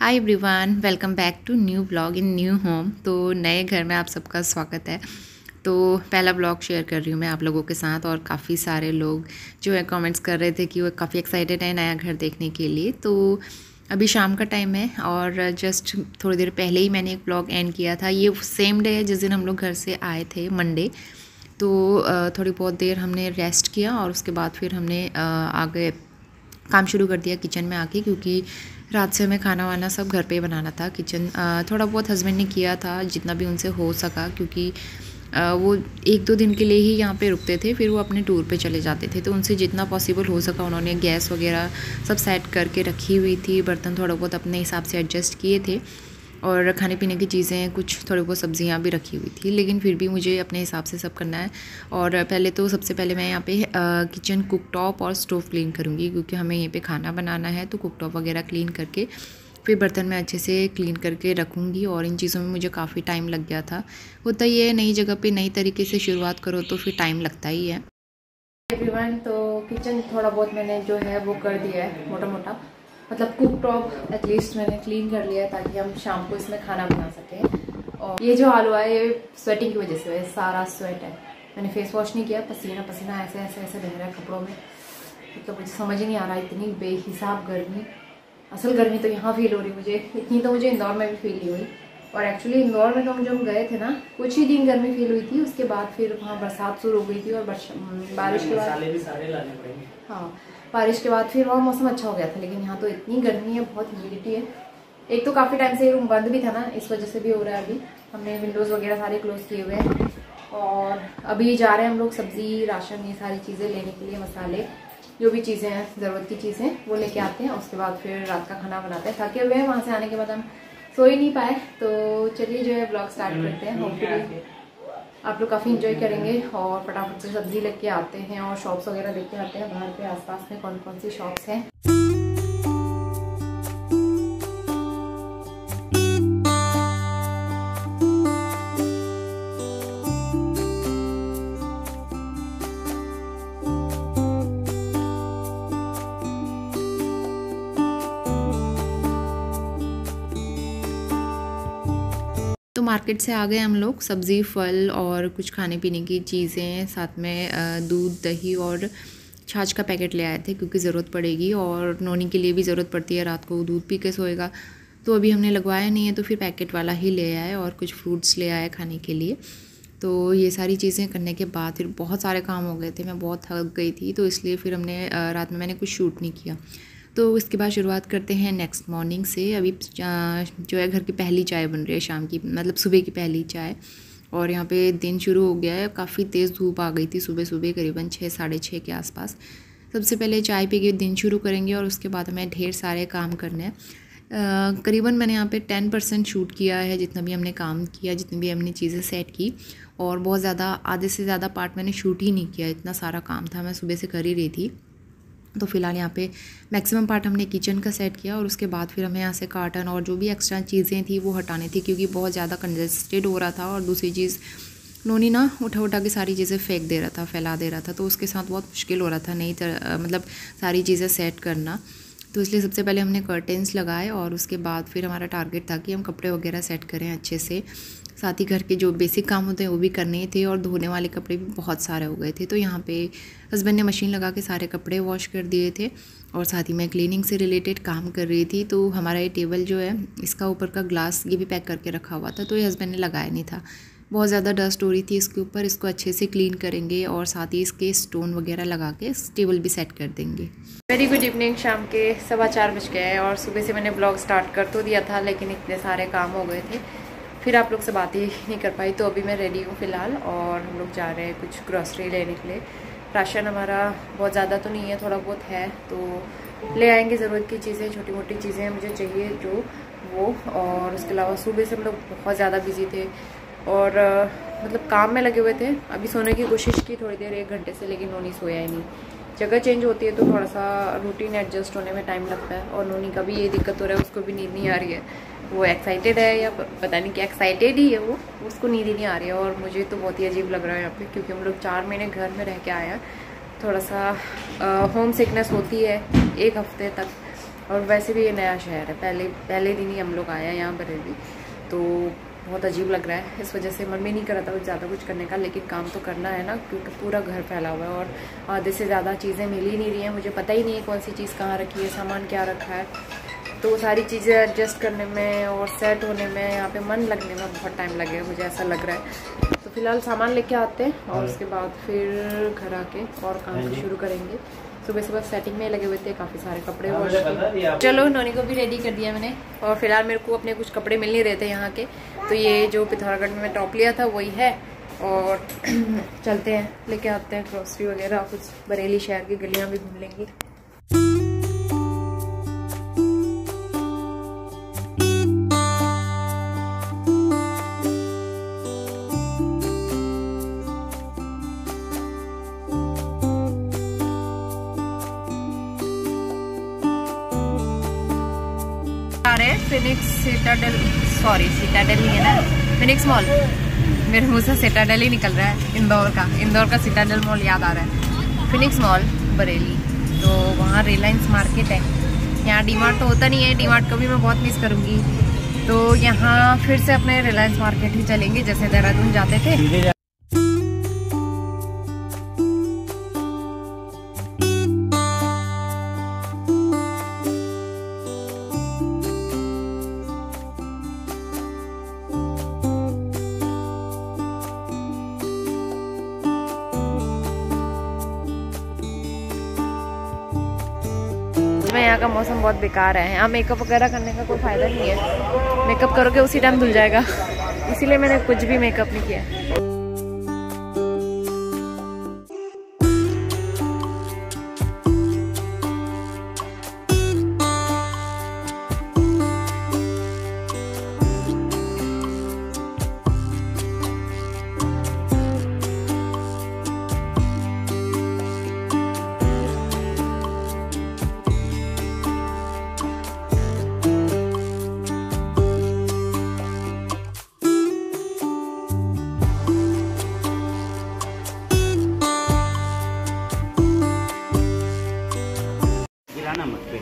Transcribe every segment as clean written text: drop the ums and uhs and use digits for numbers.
Hi everyone, welcome back to new blog in new home. तो नए घर में आप सबका स्वागत है। तो पहला ब्लॉग शेयर कर रही हूँ मैं आप लोगों के साथ, और काफ़ी सारे लोग जो है कमेंट्स कर रहे थे कि वो काफ़ी एक्साइटेड है नया घर देखने के लिए। तो अभी शाम का टाइम है और जस्ट थोड़ी देर पहले ही मैंने एक ब्लॉग एंड किया था। ये सेम डे है जिस दिन हम लोग घर से आए थे, मंडे। तो थोड़ी बहुत देर हमने रेस्ट किया और उसके बाद फिर हमने आगे काम शुरू कर दिया किचन में आके, क्योंकि रात से हमें खाना वाना सब घर पे ही बनाना था। किचन थोड़ा बहुत हस्बैंड ने किया था जितना भी उनसे हो सका, क्योंकि वो 1-2 दिन के लिए ही यहाँ पे रुकते थे, फिर वो अपने टूर पे चले जाते थे। तो उनसे जितना पॉसिबल हो सका उन्होंने गैस वगैरह सब सेट करके रखी हुई थी, बर्तन थोड़ा बहुत अपने हिसाब से एडजस्ट किए थे, और खाने पीने की चीज़ें कुछ थोड़ी बहुत सब्जियां भी रखी हुई थी। लेकिन फिर भी मुझे अपने हिसाब से सब करना है। और पहले तो सबसे पहले मैं यहाँ पे किचन कुक टॉप और स्टोव क्लीन करूँगी, क्योंकि हमें यहीं पे खाना बनाना है। तो कुक टॉप वगैरह क्लीन करके फिर बर्तन में अच्छे से क्लीन करके रखूँगी। और इन चीज़ों में मुझे काफ़ी टाइम लग गया था। होता ही है, नई जगह पर नई तरीके से शुरुआत करो तो फिर टाइम लगता ही है। एवरीवन, तो किचन थोड़ा बहुत मैंने जो है वो कर दिया है, मोटा मोटा, मतलब कुक टॉप एटलीस्ट मैंने क्लीन कर लिया है, ताकि हम शाम को इसमें खाना बना सकें। और ये जो आलू है ये स्वेटिंग की वजह से है, सारा स्वेट है। मैंने फेस वॉश नहीं किया, पसीना पसीना ऐसे ऐसे ऐसे बह रहा है कपड़ों में। तो मुझे समझ ही नहीं आ रहा, इतनी बेहिसाब गर्मी। असल गर्मी तो यहाँ फील हो रही मुझे, इतनी तो मुझे इंदौर में भी फील नहीं हुई। और एक्चुअली इंदौर में तो हम जब गए थे ना, कुछ ही दिन गर्मी फील हुई थी, उसके बाद फिर वहाँ बरसात शुरू हो गई थी। और बारिश के बाद हाँ, बारिश के बाद फिर वहाँ मौसम अच्छा हो गया था। लेकिन यहाँ तो इतनी गर्मी है, बहुत ह्यूमिडिटी है। एक तो काफ़ी टाइम से ये रूम बंद भी था ना, इस वजह से भी हो रहा है। अभी हमने विंडोज़ वगैरह सारे क्लोज किए हुए हैं। और अभी जा रहे हैं हम लोग सब्ज़ी राशन ये सारी चीज़ें लेने के लिए, मसाले जो भी चीज़ें हैं ज़रूरत की चीज़ें वो लेके आते हैं। उसके बाद फिर रात का खाना बनाते हैं। थके हुए हैं, वहाँ से आने के बाद हम सो ही नहीं पाए। तो चलिए जो है ब्लॉग स्टार्ट करते हैं। होपफुली आप लोग काफ़ी इंजॉय करेंगे। और फटाफट से सब्जी लेके आते हैं और शॉप्स वगैरह देखते आते हैं बाहर पे आसपास में कौन कौन सी शॉप्स हैं। तो मार्केट से आ गए हम लोग, सब्ज़ी फल और कुछ खाने पीने की चीज़ें, साथ में दूध दही और छाछ का पैकेट ले आए थे, क्योंकि ज़रूरत पड़ेगी। और नोनी के लिए भी ज़रूरत पड़ती है, रात को दूध पी के सोएगा। तो अभी हमने लगवाया नहीं है, तो फिर पैकेट वाला ही ले आए। और कुछ फ्रूट्स ले आए खाने के लिए। तो ये सारी चीज़ें करने के बाद फिर बहुत सारे काम हो गए थे, मैं बहुत थक गई थी। तो इसलिए फिर हमने रात में मैंने कुछ शूट नहीं किया। तो इसके बाद शुरुआत करते हैं नेक्स्ट मॉर्निंग से। अभी जो है घर की पहली चाय बन रही है शाम की, मतलब सुबह की पहली चाय। और यहाँ पे दिन शुरू हो गया है, काफ़ी तेज़ धूप आ गई थी सुबह सुबह, करीबन 6-6:30 के आसपास। सबसे पहले चाय पी के दिन शुरू करेंगे और उसके बाद हमें ढेर सारे काम करने हैं। करीबन मैंने यहाँ पे 10% शूट किया है, जितना भी हमने काम किया, जितनी भी हमने चीज़ें सेट की। और बहुत ज़्यादा, आधे से ज़्यादा पार्ट मैंने शूट ही नहीं किया, इतना सारा काम था, मैं सुबह से कर ही रही थी। तो फ़िलहाल यहाँ पे मैक्सिमम पार्ट हमने किचन का सेट किया। और उसके बाद फिर हमें यहाँ से कार्टन और जो भी एक्स्ट्रा चीज़ें थी वो हटानी थी, क्योंकि बहुत ज़्यादा कंजस्टेड हो रहा था। और दूसरी चीज़, नोनी ना उठा उठा के सारी चीज़ें फेंक दे रहा था, फैला दे रहा था। तो उसके साथ बहुत मुश्किल हो रहा था, नई तरह मतलब सारी चीज़ें सेट करना। तो इसलिए सबसे पहले हमने कर्टेंस लगाए, और उसके बाद फिर हमारा टारगेट था कि हम कपड़े वगैरह सेट करें अच्छे से। साथ ही घर के जो बेसिक काम होते हैं वो भी करने थे, और धोने वाले कपड़े भी बहुत सारे हो गए थे। तो यहाँ पे हस्बैंड ने मशीन लगा के सारे कपड़े वॉश कर दिए थे, और साथ ही मैं क्लीनिंग से रिलेटेड काम कर रही थी। तो हमारा ये टेबल जो है, इसका ऊपर का ग्लास ये भी पैक करके रखा हुआ था, तो ये हस्बैंड ने लगाया नहीं था। बहुत ज़्यादा डस्ट हो रही थी इसके ऊपर, इसको अच्छे से क्लीन करेंगे और साथ ही इसके स्टोन वगैरह लगा के टेबल भी सेट कर देंगे। वेरी गुड इवनिंग, शाम के 4:15 बज गए हैं। और सुबह से मैंने ब्लॉग स्टार्ट कर तो दिया था, लेकिन इतने सारे काम हो गए थे, फिर आप लोग से बात ही नहीं कर पाई। तो अभी मैं रेडी हूँ फ़िलहाल, और हम लोग जा रहे हैं कुछ ग्रॉसरी लेने के लिए। राशन हमारा बहुत ज़्यादा तो नहीं है, थोड़ा बहुत है, तो ले आएंगे ज़रूरत की चीज़ें, छोटी मोटी चीज़ें मुझे चाहिए जो वो। और उसके अलावा सुबह से हम लोग बहुत ज़्यादा बिजी थे, और मतलब काम में लगे हुए थे। अभी सोने की कोशिश की थोड़ी देर, 1 घंटे से, लेकिन नोनी सोया ही नहीं। जगह चेंज होती है तो थोड़ा सा रूटीन एडजस्ट होने में टाइम लगता है। और नोनी का भी ये दिक्कत हो रहा है, उसको भी नींद नहीं आ रही है। वो एक्साइटेड है या पता नहीं क्या, एक्साइटेड ही है वो, उसको नींद ही नहीं आ रही है। और मुझे तो बहुत ही अजीब लग रहा है यहाँ पे, क्योंकि हम लोग 4 महीने घर में रह के आए हैं। थोड़ा सा होम सिकनेस होती है 1 हफ्ते तक, और वैसे भी ये नया शहर है, पहले दिन ही हम लोग आए हैं यहाँ बरेली, तो बहुत अजीब लग रहा है। इस वजह से मन भी नहीं कर रहा था ज़्यादा कुछ करने का, लेकिन काम तो करना है ना, क्योंकि पूरा घर फैला हुआ है और आधे से ज़्यादा चीज़ें मिल ही नहीं रही हैं। मुझे पता ही नहीं है कौन सी चीज़ कहाँ रखी है, सामान क्या रखा है, तो सारी चीज़ें एडजस्ट करने में और सेट होने में, यहाँ पे मन लगने में बहुत टाइम लगेगा, मुझे ऐसा लग रहा है। तो फिलहाल सामान लेके आते हैं और उसके बाद फिर घर आके और काम शुरू करेंगे। सुबह सेटिंग में लगे हुए थे, काफ़ी सारे कपड़े वॉश किए। चलो नोनी को भी रेडी कर दिया मैंने, और फिलहाल मेरे को अपने कुछ कपड़े मिल नहीं रहे थे यहाँ के, तो ये जो पिथौरागढ़ में मैं टॉप लिया था वही है। और चलते हैं, लेके आते हैं ग्रोसरी वगैरह, कुछ बरेली शहर की गलियाँ भी घूम लेंगे। फिनिक्स सिटाडेल ही है ना, फिनिक्स मॉल। मेरे मुंह से सिटाडेल ही निकल रहा है, इंदौर का सिटाडेल मॉल याद आ रहा है। फिनिक्स मॉल बरेली, तो वहाँ रिलायंस मार्केट है। यहाँ डीमार्ट तो होता नहीं है, डीमार्ट को भी मैं बहुत मिस करूँगी, तो यहाँ फिर से अपने रिलायंस मार्केट ही चलेंगे जैसे देहरादून जाते थे। यहाँ का मौसम बहुत बेकार है, यहाँ मेकअप वगैरह करने का कोई फ़ायदा नहीं है, मेकअप करोगे उसी टाइम धुल जाएगा, इसीलिए मैंने कुछ भी मेकअप नहीं किया।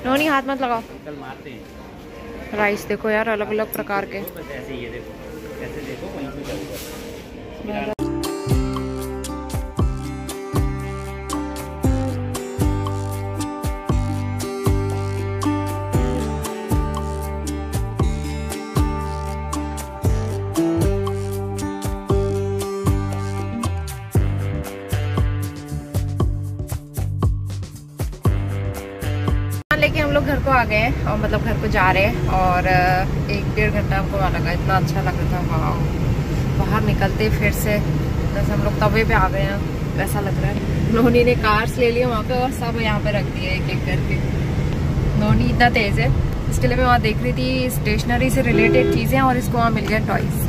नोनी हाथ मत लगाओ, कल मारते हैं। राइस देखो यार, अलग अलग प्रकार के। ऐसे ये देखो, ऐसे देखो वहीं पे चलूगा। लेके हम लोग घर को आ गए हैं, और मतलब घर को जा रहे हैं, और 1-1.5 घंटा हमको वहाँ लगा। इतना अच्छा लग रहा था वहाँ, बाहर निकलते फिर से जैसे हम लोग तवे पे आ गए हैं वैसा लग रहा है। नोनी ने कार्स ले लिए वहाँ पे और सब यहाँ पे रख दिए एक एक करके। नोनी इतना तेज़ है, इसके लिए मैं वहाँ देख रही थी स्टेशनरी से रिलेटेड चीज़ें, और इसको वहाँ मिल गया टॉयज़।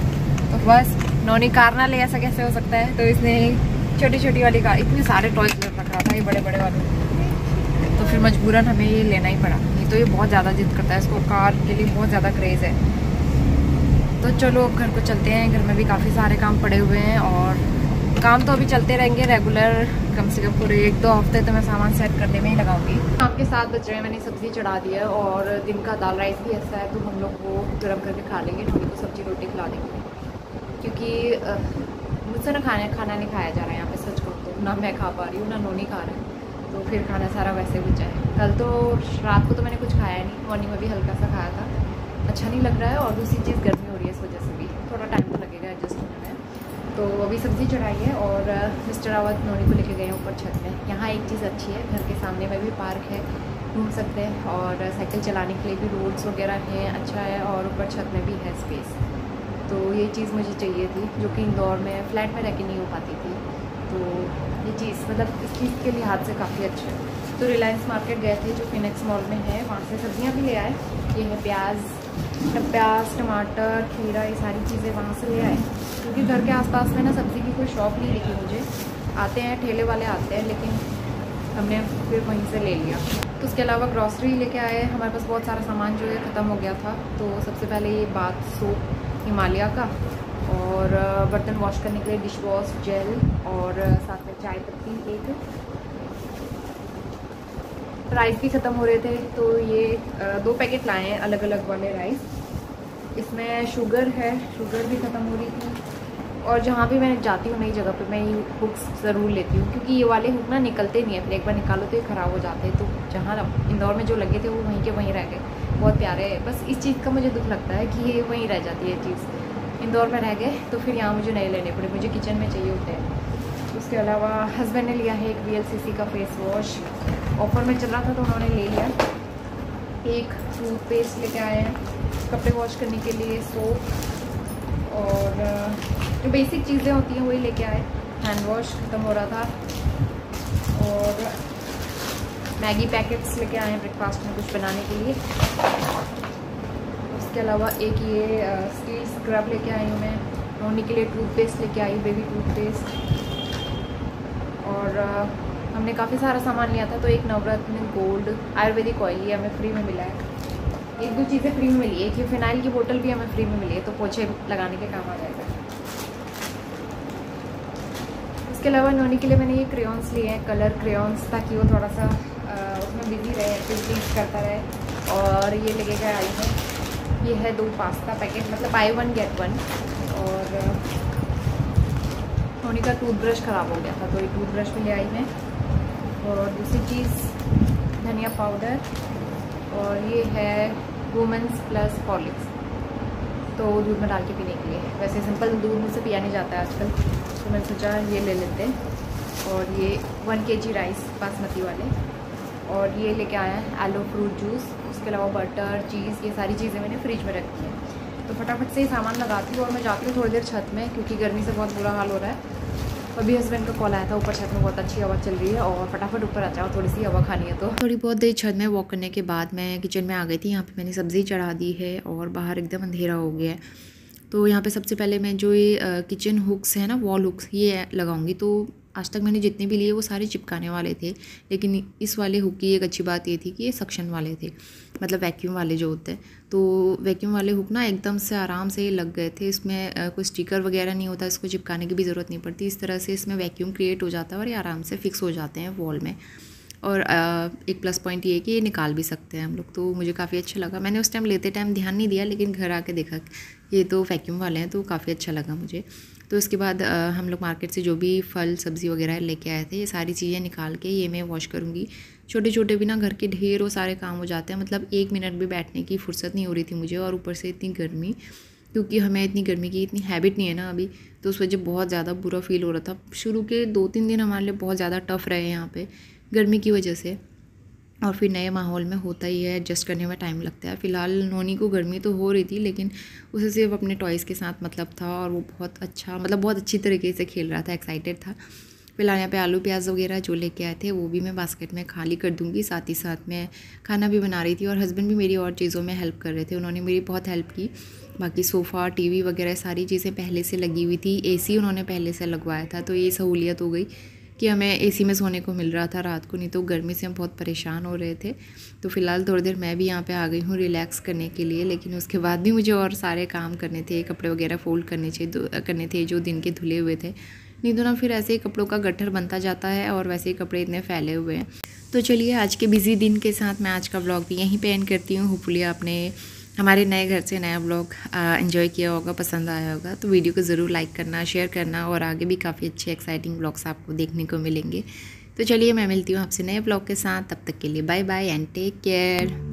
तो बस नोनी कार ना ले, ऐसा कैसे हो सकता है, तो इसने छोटी छोटी वाली कार, इतने सारे टॉयज़ रख रहा था, ये बड़े बड़े वाले, तो फिर मजबूरन हमें ये लेना ही पड़ा। नहीं तो ये बहुत ज़्यादा जिद करता है, इसको कार के लिए बहुत ज़्यादा क्रेज़ है। तो चलो अब घर को चलते हैं, घर में भी काफ़ी सारे काम पड़े हुए हैं, और काम तो अभी चलते रहेंगे रेगुलर, कम से कम पूरे 1-2 हफ्ते तो मैं सामान सेट करने में ही लगाऊंगी। आपके 7 बज रहे हैं, मैंने सब्ज़ी चढ़ा दी है, और दिन का दाल राइस भी ऐसा है, तो हम लोग वो गर्म करके खा लेंगे, थोड़ी को सब्ज़ी रोटी खिला देंगे, क्योंकि मुझसे ना खाना नहीं खाया जा रहा है यहाँ पे, सच कहूँ तो ना मैं खा पा रही हूँ ना नोनी खा रहे हैं, तो फिर खाना सारा वैसे बचा है। कल तो रात को तो मैंने कुछ खाया नहीं, मॉर्निंग में भी हल्का सा खाया था, अच्छा नहीं लग रहा है, और दूसरी चीज़ गर्मी हो रही है, इस वजह से भी थोड़ा टाइम तो लगेगा एडजस्ट होने में। तो अभी सब्ज़ी चढ़ाई है, और मिस्टर रावत नोनी को लेके गए हैं ऊपर छत में। यहाँ एक चीज़ अच्छी है, घर के सामने में भी पार्क है, घूम सकते हैं, और साइकिल चलाने के लिए भी रोड्स वगैरह हैं, अच्छा है, और ऊपर छत में भी है स्पेस। तो ये चीज़ मुझे चाहिए थी, जो कि इंदौर में फ्लैट में रह के नहीं हो पाती थी, तो ये चीज़ मतलब इस चीज़ के लिहाज से काफ़ी अच्छा है। तो रिलायंस मार्केट गए थे जो फिनिक्स मॉल में है, वहाँ से सब्जियाँ भी ले आए। ये है प्याज, टमाटर, खीरा, ये सारी चीज़ें वहाँ से ले आए, क्योंकि घर के आसपास में ना सब्ज़ी की कोई शॉप नहीं दिखी मुझे। आते हैं ठेले वाले आते हैं, लेकिन हमने फिर वहीं से ले लिया। तो उसके अलावा ग्रॉसरी लेके आए, हमारे पास बहुत सारा सामान जो है ख़त्म हो गया था। तो सबसे पहले ये बाथ सोप हिमालय का, और बर्तन वॉश करने के लिए डिश वॉश जेल, और साथ में चाय पत्ती एक, राइस भी ख़त्म हो रहे थे, तो ये 2 पैकेट लाए हैं अलग अलग वाले राइस। इसमें शुगर है, शुगर भी ख़त्म हो रही थी। और जहाँ भी मैं जाती हूँ नई जगह पे मैं ये हुक्स ज़रूर लेती हूँ, क्योंकि ये वाले हुक ना निकलते नहीं है, फिर एक बार निकालो तो ये ख़राब हो जाते हैं। तो जहाँ इंदौर में जो लगे थे वो वहीं के वहीं रह गए, बहुत प्यारे। बस इस चीज़ का मुझे दुख लगता है कि ये वहीं रह जाती है चीज़, इंदौर में रह गए तो फिर यहाँ मुझे नए लेने पड़े, मुझे किचन में चाहिए होते हैं। उसके अलावा हस्बैंड ने लिया है एक VLCC का फेस वॉश, ऑफ़र में चल रहा था तो उन्होंने ले लिया। एक टूथपेस्ट लेके आए हैं कपड़े वॉश करने के लिए, सोप और जो बेसिक चीज़ें होती हैं वही लेके आए। हैंड वॉश ख़त्म हो रहा था और मैगी पैकेट्स लेके आए हैं ब्रेकफास्ट में कुछ बनाने के लिए। उसके अलावा एक ये स्टील स्क्रब लेके आई हूँ मैं, नोनी के लिए टूथपेस्ट लेके आई, बेबी टूथपेस्ट। और हमने काफ़ी सारा सामान लिया था, तो एक नवरत्न गोल्ड आयुर्वेदिक ऑयल ये हमें फ्री में मिला है। एक दो चीज़ें फ्री में मिली है, एक ये फिनाइल की बोतल भी हमें फ्री में मिली है, तो पोछे लगाने के काम आ जाएगा। इसके अलावा नोनी के लिए मैंने ये क्रेयॉन्स लिए हैं, कलर क्रेयॉन्स, ताकि वो थोड़ा सा उसमें बिजी रहे, एक्टिविटीज करता रहे। और ये लेके गए आई है, ये है 2 पास्ता पैकेट, मतलब buy 1 get 1। और नोनी का टूथब्रश ख़राब हो गया था, तो ये टूथब्रश भी ले आई मैं। और दूसरी चीज़ धनिया पाउडर, और ये है वुमेंस प्लस हॉर्लिक्स, तो दूध में डाल के पीने के लिए। वैसे सिंपल दूध मुझसे पिया नहीं जाता है आजकल, तो मैंने सोचा ये ले लेते हैं। और ये 1 kg राइस बासमती वाले, और ये लेके आया है एलो फ्रूट जूस। उसके अलावा बटर, चीज़, ये सारी चीज़ें मैंने फ्रिज में रखी हैं। तो फटाफट से ही सामान लगाती हूँ और मैं जाती हूँ थोड़ी देर छत में, क्योंकि गर्मी से बहुत बुरा हाल हो रहा है। अभी हस्बैंड का कॉल आया था, ऊपर छत में बहुत अच्छी हवा चल रही है और फटाफट ऊपर आ जाओ, थोड़ी सी हवा खानी है। तो थोड़ी बहुत देर छत में वॉक करने के बाद मैं किचन में आ गई थी। यहाँ पे मैंने सब्ज़ी चढ़ा दी है और बाहर एकदम अंधेरा हो गया है। तो यहाँ पे सबसे पहले मैं जो ये किचन हुक्स है ना, वॉल हुक्स, ये लगाऊंगी। तो आज तक मैंने जितने भी लिए वो सारे चिपकाने वाले थे, लेकिन इस वाले हुक की एक अच्छी बात ये थी कि ये सक्शन वाले थे, मतलब वैक्यूम वाले जो होते हैं। तो वैक्यूम वाले हुक ना एकदम से आराम से लग गए थे, इसमें कोई स्टिकर वगैरह नहीं होता, इसको चिपकाने की भी ज़रूरत नहीं पड़ती। इस तरह से इसमें वैक्यूम क्रिएट हो जाता है और ये आराम से फिक्स हो जाते हैं वॉल में। और एक प्लस पॉइंट ये है कि ये निकाल भी सकते हैं हम लोग, तो मुझे काफ़ी अच्छा लगा। मैंने उस टाइम लेते टाइम ध्यान नहीं दिया, लेकिन घर आके देखा ये तो वैक्यूम वाले हैं, तो काफ़ी अच्छा लगा मुझे। तो इसके बाद हम लोग मार्केट से जो भी फल सब्ज़ी वगैरह लेके आए थे, ये सारी चीज़ें निकाल के ये मैं वॉश करूँगी। छोटे छोटे भी ना घर के ढेरों सारे काम हो जाते हैं, मतलब 1 मिनट भी बैठने की फुर्सत नहीं हो रही थी मुझे। और ऊपर से इतनी गर्मी, क्योंकि हमें इतनी गर्मी की इतनी हैबिट नहीं है ना अभी, तो उस वजह बहुत ज़्यादा बुरा फील हो रहा था। शुरू के 2-3 दिन हमारे लिए बहुत ज़्यादा टफ़ रहे यहाँ पे गर्मी की वजह से, और फिर नए माहौल में होता ही है, एडजस्ट करने में टाइम लगता है। फ़िलहाल नोनी को गर्मी तो हो रही थी, लेकिन उसे सिर्फ अपने टॉयज़ के साथ मतलब था, और वो बहुत अच्छा, मतलब बहुत अच्छी तरीके से खेल रहा था, एक्साइटेड था। फिलहाल यहाँ पे आलू प्याज वगैरह जो लेके आए थे वो भी मैं बास्केट में खाली कर दूँगी। साथ ही साथ मैं खाना भी बना रही थी, और हस्बैंड भी मेरी और चीज़ों में हेल्प कर रहे थे, उन्होंने मेरी बहुत हेल्प की। बाकी सोफ़ा, टीवी वगैरह सारी चीज़ें पहले से लगी हुई थी, AC उन्होंने पहले से लगवाया था, तो ये सहूलियत हो गई कि हमें AC में सोने को मिल रहा था रात को, नहीं तो गर्मी से हम बहुत परेशान हो रहे थे। तो फ़िलहाल थोड़ी देर मैं भी यहाँ पे आ गई हूँ रिलैक्स करने के लिए, लेकिन उसके बाद भी मुझे और सारे काम करने थे, कपड़े वगैरह फोल्ड करने थे जो दिन के धुले हुए थे, नहीं तो ना फिर ऐसे ही कपड़ों का गट्ठर बनता जाता है, और वैसे ही कपड़े इतने फैले हुए हैं। तो चलिए आज के बिज़ी दिन के साथ मैं आज का ब्लॉग भी यहीं पे एंड करती हूँ। होपफुली आपने हमारे नए घर से नया ब्लॉग एंजॉय किया होगा, पसंद आया होगा। तो वीडियो को ज़रूर लाइक करना, शेयर करना, और आगे भी काफ़ी अच्छे एक्साइटिंग ब्लॉग्स आपको देखने को मिलेंगे। तो चलिए मैं मिलती हूँ आपसे नए ब्लॉग के साथ, तब तक के लिए bye bye and take care.